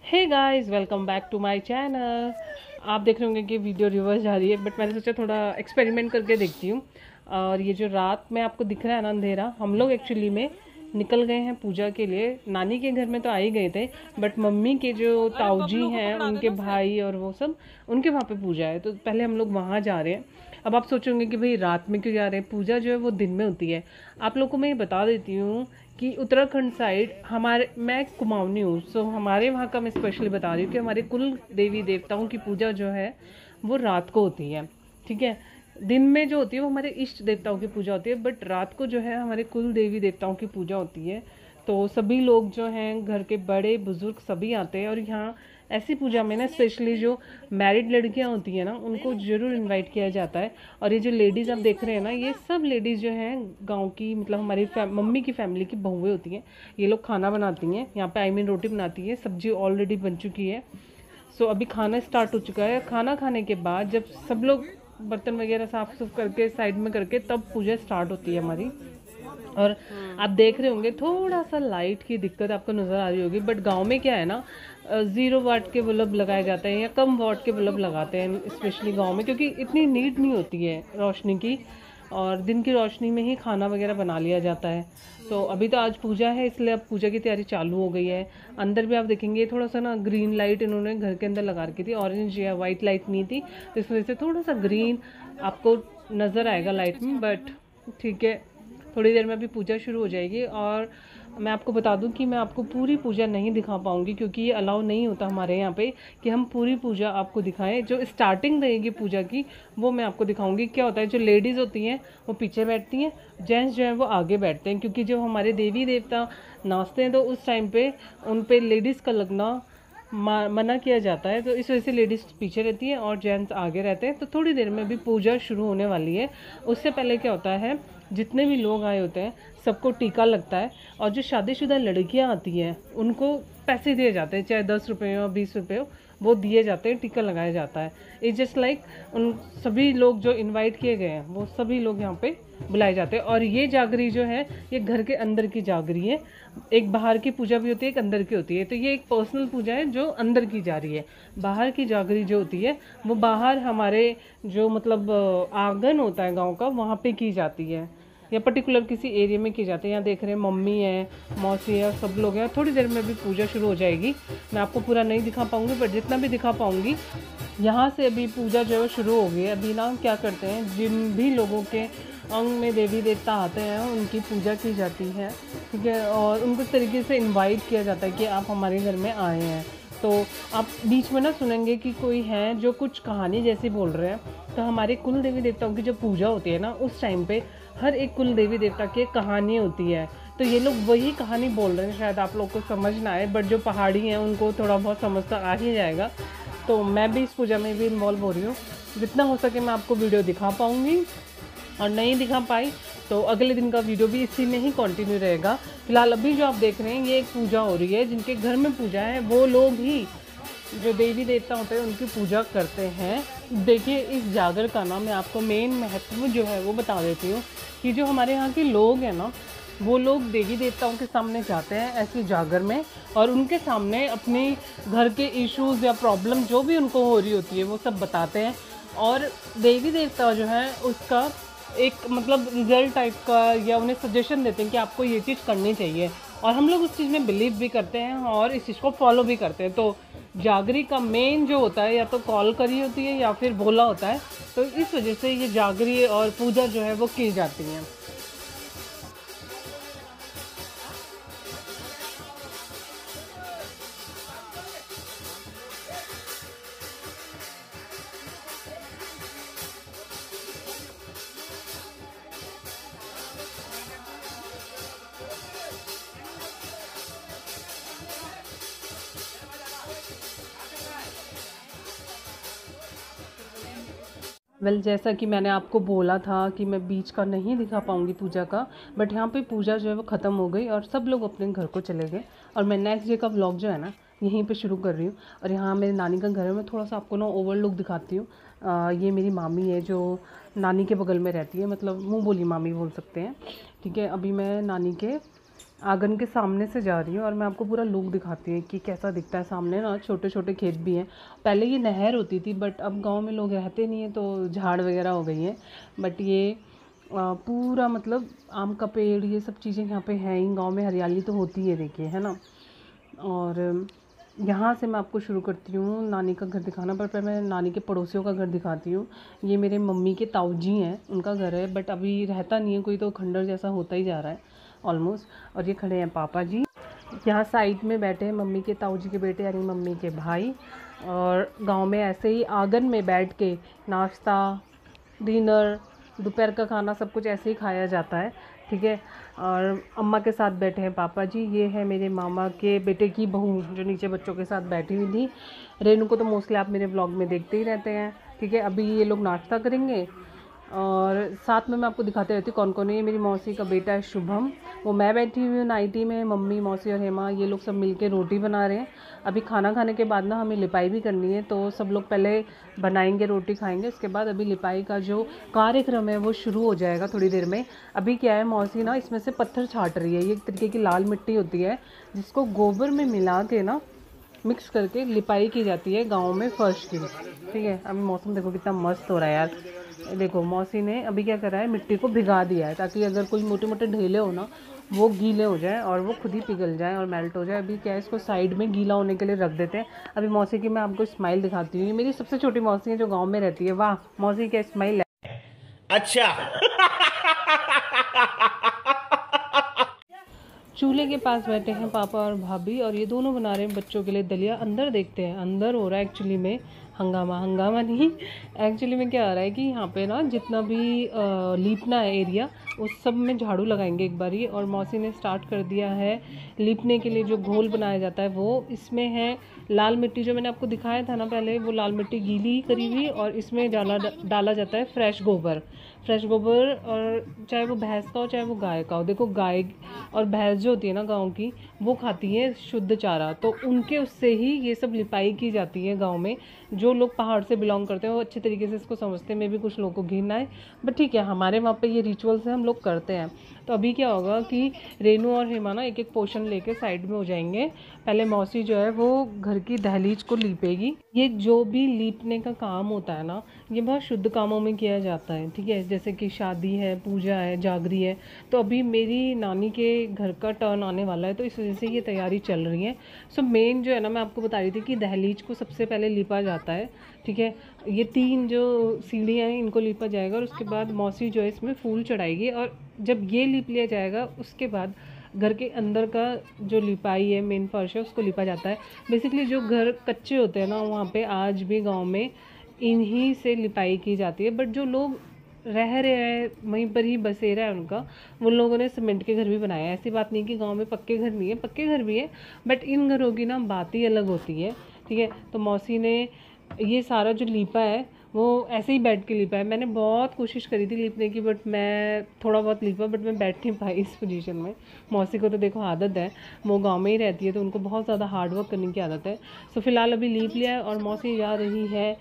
Hey guys, welcome back to my channel. आप देख रहे होंगे कि वीडियो रिवर्स जा रही है, बट मैंने सोचा थोड़ा एक्सपेरिमेंट करके देखती हूँ। और ये जो रात में आपको दिख रहा है ना अंधेरा, हम लोग एक्चुअली में निकल गए हैं पूजा के लिए। नानी के घर में तो आ ही गए थे, बट मम्मी के जो ताऊजी हैं उनके भाई और वो सब, उनके वहाँ पे पूजा है, तो पहले हम लोग वहाँ जा रहे हैं। अब आप सोचोगे कि भाई रात में क्यों जा रहे हैं, पूजा जो है वो दिन में होती है। आप लोग को मैं ये बता देती हूँ कि उत्तराखंड साइड हमारे, मैं कुमाऊनी हूँ, सो हमारे वहाँ का मैं स्पेशली बता रही हूँ कि हमारे कुल देवी देवताओं की पूजा जो है वो रात को होती है। ठीक है, दिन में जो होती है वो हमारे इष्ट देवताओं की पूजा होती है, बट रात को जो है हमारे कुल देवी देवताओं की पूजा होती है। तो सभी लोग जो हैं, घर के बड़े बुजुर्ग सभी आते हैं। और यहाँ ऐसी पूजा में ना स्पेशली जो मैरिड लड़कियां होती हैं ना, उनको ज़रूर इनवाइट किया जाता है। और ये जो लेडीज़ आप देख रहे हैं ना, ये सब लेडीज़ जो हैं गांव की, मतलब हमारी मम्मी की फैमिली की बहुएं होती हैं। ये लोग खाना बनाती हैं यहाँ पे, रोटी बनाती है, सब्जी ऑलरेडी बन चुकी है। सो अभी खाना स्टार्ट हो चुका है। खाना खाने के बाद जब सब लोग बर्तन वगैरह साफ सुफ करके साइड में करके, तब पूजा स्टार्ट होती है हमारी। और आप देख रहे होंगे थोड़ा सा लाइट की दिक्कत आपको नज़र आ रही होगी, बट गांव में क्या है ना, 0 वाट के बल्ब लगाए जाते हैं या कम वाट के बल्ब लगाते हैं, स्पेशली गांव में, क्योंकि इतनी नीड नहीं होती है रोशनी की, और दिन की रोशनी में ही खाना वगैरह बना लिया जाता है। तो अभी तो आज पूजा है, इसलिए अब पूजा की तैयारी चालू हो गई है। अंदर भी आप देखेंगे थोड़ा सा ना ग्रीन लाइट इन्होंने घर के अंदर लगा रखी थी, ऑरेंज या वाइट लाइट नहीं थी, तो इस वजह से थोड़ा सा ग्रीन आपको नज़र आएगा लाइट में, बट ठीक है, थोड़ी देर में अभी पूजा शुरू हो जाएगी। और मैं आपको बता दूं कि मैं आपको पूरी पूजा नहीं दिखा पाऊंगी, क्योंकि ये अलाउ नहीं होता हमारे यहाँ पे कि हम पूरी पूजा आपको दिखाएं। जो स्टार्टिंग रहेगी पूजा की वो मैं आपको दिखाऊंगी। क्या होता है, जो लेडीज़ होती हैं वो पीछे बैठती हैं, जेंट्स जो है वो आगे बैठते हैं, क्योंकि जो हमारे देवी देवता नाचते हैं तो उस टाइम पे उन पे लेडीज़ का लगना मना किया जाता है। तो इस वजह से लेडीज़ पीछे रहती हैं और जेंट्स आगे रहते हैं। तो थोड़ी देर में भी पूजा शुरू होने वाली है। उससे पहले क्या होता है, जितने भी लोग आए होते हैं सबको टीका लगता है। और जो शादीशुदा लड़कियां आती हैं उनको पैसे दिए जाते हैं, चाहे 10 रुपये हो 20 रुपये हो, वो दिए जाते हैं, टीका लगाया जाता है। इट्स जस्ट लाइक उन सभी लोग जो इनवाइट किए गए हैं वो सभी लोग यहाँ पे बुलाए जाते हैं। और ये जागरी जो है ये घर के अंदर की जागरी है। एक बाहर की पूजा भी होती है, एक अंदर की होती है। तो ये एक पर्सनल पूजा है जो अंदर की जा रही है। बाहर की जागरी जो होती है वो बाहर हमारे जो मतलब आंगन होता है गांव का, वहाँ पे की जाती है, या पर्टिकुलर किसी एरिया में की जाती है। यहाँ देख रहे हैं मम्मी है, मौसी है, सब लोग हैं। थोड़ी देर में भी पूजा शुरू हो जाएगी। मैं आपको पूरा नहीं दिखा पाऊँगी, बट जितना भी दिखा पाऊँगी। यहाँ से अभी पूजा जो है शुरू हो गई है। अभी ना क्या करते हैं, जिन भी लोगों के अंग में देवी देवता आते हैं उनकी पूजा की जाती है, ठीक है। और उनको इस तरीके से इनवाइट किया जाता है कि आप हमारे घर में आए हैं। तो आप बीच में ना सुनेंगे कि कोई है जो कुछ कहानी जैसी बोल रहे हैं। तो हमारे कुल देवी देवताओं की जब पूजा होती है ना, उस टाइम पे हर एक कुल देवी देवता की एक कहानी होती है। तो ये लोग वही कहानी बोल रहे हैं, शायद आप लोग को समझ ना आए, बट जो पहाड़ी हैं उनको थोड़ा बहुत समझ तो आ ही जाएगा। तो मैं भी इस पूजा में भी इन्वॉल्व हो रही हूँ। जितना हो सके मैं आपको वीडियो दिखा पाऊँगी, और नहीं दिखा पाई तो अगले दिन का वीडियो भी इसी में ही कंटिन्यू रहेगा। फिलहाल अभी जो आप देख रहे हैं ये एक पूजा हो रही है। जिनके घर में पूजा है वो लोग ही जो देवी देवता होते हैं उनकी पूजा करते हैं। देखिए, इस जागर का ना मैं आपको मेन महत्व जो है वो बता देती हूँ कि जो हमारे यहाँ के लोग हैं ना, वो लोग देवी देवताओं के सामने जाते हैं ऐसी जागर में, और उनके सामने अपने घर के इश्यूज़ या प्रॉब्लम जो भी उनको हो रही होती है वो सब बताते हैं। और देवी देवता जो है उसका एक मतलब रिजल्ट टाइप का, या उन्हें सजेशन देते हैं कि आपको ये चीज़ करनी चाहिए। और हम लोग उस चीज़ में बिलीव भी करते हैं और इस चीज़ को फॉलो भी करते हैं। तो जागरी का मेन जो होता है, या तो कॉल करी होती है या फिर बोला होता है। तो इस वजह से ये जागरी और पूजा जो है वो की जाती है। जैसा कि मैंने आपको बोला था कि मैं बीच का नहीं दिखा पाऊँगी पूजा का, बट यहाँ पे पूजा जो है वो ख़त्म हो गई और सब लोग अपने घर को चले गए। और मैं नेक्स्ट डे का व्लॉग जो है ना यहीं पे शुरू कर रही हूँ। और यहाँ मेरे नानी का घर है। मैं थोड़ा सा आपको ना ओवरलुक दिखाती हूँ। ये मेरी मामी है जो नानी के बगल में रहती है, मतलब मुँह बोली मामी बोल सकते हैं, ठीक है। अभी मैं नानी के आंगन के सामने से जा रही हूँ और मैं आपको पूरा लुक दिखाती हूँ कि कैसा दिखता है। सामने ना छोटे छोटे खेत भी हैं। पहले ये नहर होती थी बट अब गांव में लोग रहते नहीं हैं तो झाड़ वगैरह हो गई हैं। बट ये पूरा मतलब आम का पेड़ ये सब चीज़ें यहाँ पे हैं ही। गाँव में हरियाली तो होती है, देखिए, है ना। और यहाँ से मैं आपको शुरू करती हूँ नानी का घर दिखाना। पर पहले मैं नानी के पड़ोसियों का घर दिखाती हूँ। ये मेरे मम्मी के ताऊ जी हैं, उनका घर है बट अभी रहता नहीं है कोई, तो खंडर जैसा होता ही जा रहा है ऑलमोस्ट। और ये खड़े हैं पापा जी, यहाँ साइड में बैठे हैं मम्मी के ताऊ जी के बेटे यानी मम्मी के भाई। और गांव में ऐसे ही आंगन में बैठ के नाश्ता, डिनर, दोपहर का खाना सब कुछ ऐसे ही खाया जाता है, ठीक है। और अम्मा के साथ बैठे हैं पापा जी। ये है मेरे मामा के बेटे की बहू जो नीचे बच्चों के साथ बैठी हुई थी। रेनू को तो मोस्टली आप मेरे ब्लॉग में देखते ही रहते हैं, ठीक है। अभी ये लोग नाश्ता करेंगे और साथ में मैं आपको दिखाते रहती हूँ कौन कौन है। ये मेरी मौसी का बेटा है शुभम, वो मैं बैठी हुई हूँ नाइटी में। मम्मी, मौसी और हेमा ये लोग सब मिलके रोटी बना रहे हैं। अभी खाना खाने के बाद ना हमें लिपाई भी करनी है, तो सब लोग पहले बनाएंगे, रोटी खाएंगे, उसके बाद अभी लिपाई का जो कार्यक्रम है वो शुरू हो जाएगा थोड़ी देर में। अभी क्या है, मौसी ना इसमें से पत्थर छाट रही है। ये एक तरीके की लाल मिट्टी होती है जिसको गोबर में मिला के ना मिक्स करके लिपाई की जाती है गाँव में फर्श की, ठीक है। अभी मौसम देखो कितना मस्त हो रहा है यार। देखो मौसी ने अभी क्या करा है, मिट्टी को भिगा दिया है ताकि अगर कोई मोटे मोटे ढेले हो ना वो गीले हो जाए और वो खुद ही पिघल जाए और मेल्ट हो जाए। अभी क्या है, इसको साइड में गीला होने के लिए रख देते हैं। अभी मौसी की मैं आपको स्माइल दिखाती हूँ। ये मेरी सबसे छोटी मौसी है जो गाँव में रहती है। वाह मौसी क्या स्माइल है। अच्छा। चूल्हे के पास बैठे हैं पापा और भाभी और ये दोनों बना रहे हैं बच्चों के लिए दलिया। अंदर देखते हैं, अंदर हो रहा है एक्चुअली में हंगामा। हंगामा नहीं, एक्चुअली में क्या हो रहा है कि यहाँ पे ना जितना भी लीपना है एरिया उस सब में झाड़ू लगाएंगे एक बारी। और मौसी ने स्टार्ट कर दिया है लीपने के लिए जो घोल बनाया जाता है वो। इसमें है लाल मिट्टी, जो मैंने आपको दिखाया था ना पहले, वो लाल मिट्टी गीली करी हुई, और इसमें डाला जाता है फ्रेश गोबर। फ्रेश गोबर, और चाहे वो भैंस का हो चाहे वो गाय का हो। देखो गाय और भैंस जो होती है ना गांव की, वो खाती है शुद्ध चारा, तो उनके उससे ही ये सब लिपाई की जाती है गांव में। जो लोग पहाड़ से बिलोंग करते हैं वो अच्छे तरीके से इसको समझते हैं। मे भी कुछ लोगों को घिन आए बट ठीक है, हमारे वहाँ पे ये रिचुअल्स है, हम लोग करते हैं। तो अभी क्या होगा कि रेनू और हेमा ना एक एक पोर्शन लेके साइड में हो जाएंगे। पहले मौसी जो है वो घर की दहलीज को लीपेगी। ये जो भी लीपने का काम होता है ना, ये बहुत शुद्ध कामों में किया जाता है, ठीक है। जैसे कि शादी है, पूजा है, जागरी है। तो अभी मेरी नानी के घर का टर्न आने वाला है, तो इस वजह से ये तैयारी चल रही है। सो मेन जो है ना, मैं आपको बता रही थी कि दहलीज को सबसे पहले लीपा जाता है, ठीक है। ये 3 जो सीढ़ियाँ हैं इनको लीपा जाएगा और उसके बाद मौसी जो है इसमें फूल चढ़ाएगी। और जब ये लीप लिया जाएगा उसके बाद घर के अंदर का जो लिपाई है, मेन फर्श है, उसको लिपा जाता है। बेसिकली जो घर कच्चे होते हैं ना, वहाँ पे आज भी गांव में इन्हीं से लिपाई की जाती है। बट जो लोग रह रहे हैं वहीं पर ही बसेरा है उनका, उन लोगों ने सीमेंट के घर भी बनाए हैं। ऐसी बात नहीं कि गांव में पक्के घर नहीं है, पक्के घर भी है, बट इन घरों की ना बात ही अलग होती है, ठीक है। तो मौसी ने ये सारा जो लीपा है वो ऐसे ही बैठ के लीपा है। मैंने बहुत कोशिश करी थी लीपने की, बट मैं थोड़ा बहुत लीपा, बट मैं बैठ नहीं पाई इस पोजीशन में। मौसी को तो देखो आदत है, वो गांव में ही रहती है तो उनको बहुत ज़्यादा हार्ड वर्क करने की आदत है। सो फिलहाल अभी लीप लिया है और मौसी जा रही है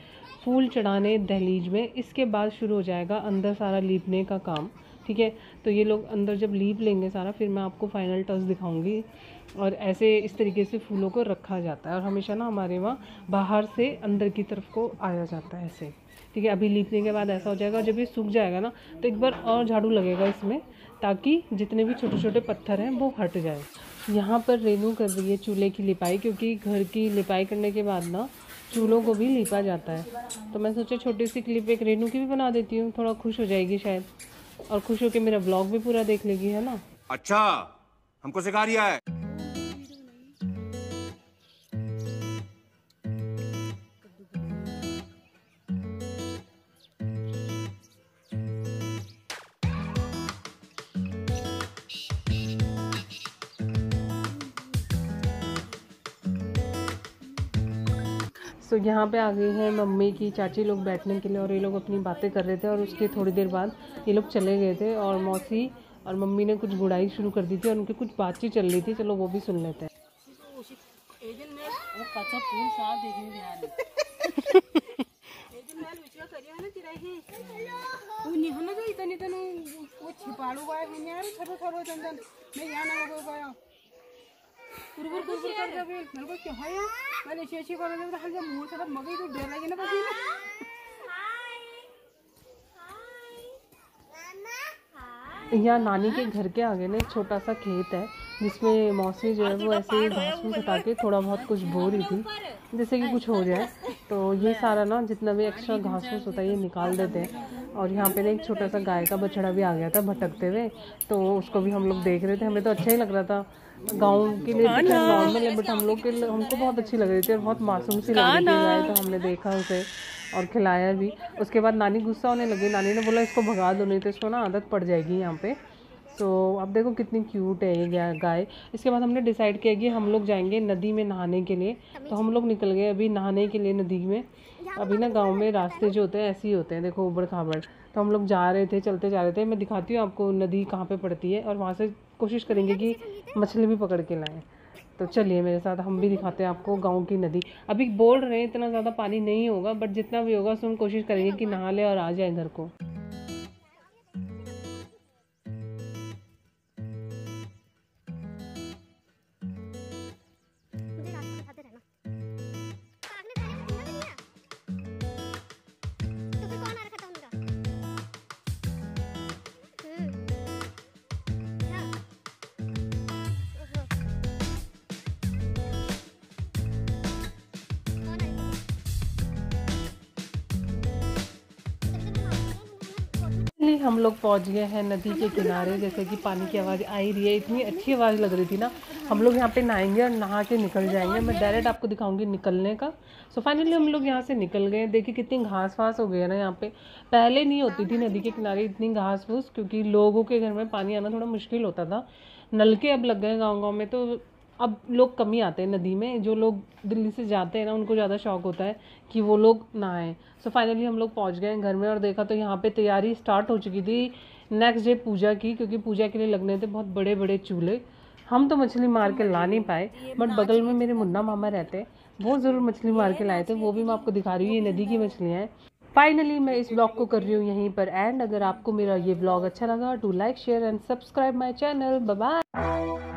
फूल चढ़ाने दहलीज में। इसके बाद शुरू हो जाएगा अंदर सारा लीपने का काम, ठीक है। तो ये लोग अंदर जब लीप लेंगे सारा, फिर मैं आपको फाइनल टच दिखाऊंगी। और ऐसे इस तरीके से फूलों को रखा जाता है और हमेशा ना हमारे वहाँ बाहर से अंदर की तरफ को आया जाता है ऐसे, ठीक है। अभी लीपने के बाद ऐसा हो जाएगा, जब ये सूख जाएगा ना तो एक बार और झाड़ू लगेगा इसमें, ताकि जितने भी छोटे छोटे पत्थर हैं वो हट जाए। यहाँ पर रेनू कर रही है चूल्हे की लिपाई, क्योंकि घर की लिपाई करने के बाद ना चूल्हों को भी लीपा जाता है। तो मैं सोचा छोटी सी क्लिप एक रेनू की भी बना देती हूँ, थोड़ा खुश हो जाएगी शायद, और खुश होकर मेरा ब्लॉग भी पूरा देख लेगी, है ना। अच्छा, हमको सिखा रिया है। सो यहाँ पे आ गई है मम्मी की चाची लोग बैठने के लिए, और ये लोग अपनी बातें कर रहे थे। और उसके थोड़ी देर बाद ये लोग चले गए थे और मौसी और मम्मी ने कुछ गुड़ाई शुरू कर दी थी और उनकी कुछ बातचीत चल रही थी। चलो वो भी सुन लेते हैं। छिपाड़ू बाय है यार छोटो छोटो चंदन मैं यहाँ ना हो पाया कुरकुर कर दे भी मेरे को क्या है यार मैंने चेची कर दे तो हल्का मुंह से मगे तो डर लगे ना बस यहाँ नानी के घर के आगे ना एक छोटा सा खेत है जिसमें मौसी जो है वो ऐसे ही घास में हटा के थोड़ा बहुत कुछ बो रही थी जैसे कि कुछ हो जाए। तो ये सारा ना जितना भी एक्स्ट्रा घास फूस होता है ये निकाल देते हैं। और यहाँ पे ना एक छोटा सा गाय का बछड़ा भी आ गया था भटकते हुए, तो उसको भी हम लोग देख रहे थे। हमें तो अच्छा ही लग रहा था, गाँव के लिए नॉर्मल है बट हम लोग के लिए हमको बहुत अच्छी लग रही थी और बहुत मासूम सी लग रही थी गाय। तो हमने देखा उसे और खिलाया भी। उसके बाद नानी गुस्सा होने लगी, नानी ने बोला इसको भगा दो नहीं तो इसको ना आदत पड़ जाएगी यहाँ पे। तो अब देखो कितनी क्यूट है ये गाय। इसके बाद हमने डिसाइड किया कि हम लोग जाएंगे नदी में नहाने के लिए। तो हम लोग निकल गए अभी नहाने के लिए नदी में। अभी ना गांव में रास्ते जो होते हैं ऐसे ही होते हैं, देखो उबड़ खाबड़। तो हम लोग जा रहे थे, चलते जा रहे थे। मैं दिखाती हूँ आपको नदी कहाँ पे पड़ती है और वहाँ से कोशिश करेंगे कि मछली भी पकड़ के लाएँ। तो चलिए मेरे साथ, हम भी दिखाते हैं आपको गांव की नदी। अभी बोल रहे हैं इतना ज़्यादा पानी नहीं होगा बट जितना भी होगा उसमें कोशिश करेंगे कि नहा ले और आ जाए घर को। हम लोग पहुंच गए हैं नदी के किनारे। जैसे कि पानी की आवाज़ आ ही रही है, इतनी अच्छी आवाज़ लग रही थी ना। हम लोग यहाँ पे नहाएंगे और नहा के निकल जाएंगे। मैं डायरेक्ट आपको दिखाऊंगी निकलने का। सो फाइनली हम लोग यहाँ से निकल गए। देखिए कितनी घास वास हो गई है ना यहाँ पे। पहले नहीं होती थी नदी के किनारे इतनी घास फूस, क्योंकि लोगों के घर में पानी आना थोड़ा मुश्किल होता था। नलके अब लग गए गाँव में, तो अब लोग कम ही आते हैं नदी में। जो लोग दिल्ली से जाते हैं ना उनको ज़्यादा शौक होता है कि वो लोग नहाएं। सो फाइनली हम लोग पहुंच गए घर में और देखा तो यहाँ पे तैयारी स्टार्ट हो चुकी थी नेक्स्ट डे पूजा की, क्योंकि पूजा के लिए लगने थे बहुत बड़े बड़े चूल्हे। हम तो मछली मार के ला नहीं पाए बट बगल में मेरे मुन्ना मामा रहते हैं, वो ज़रूर मछली मार के लाए थे। वो भी मैं आपको दिखा रही हूँ, ये नदी की मछलियाँ हैं। फाइनली मैं इस ब्लॉग को कर रही हूँ यहीं पर एंड। अगर आपको मेरा ये ब्लॉग अच्छा लगा to like share and subscribe my channel. Bye bye.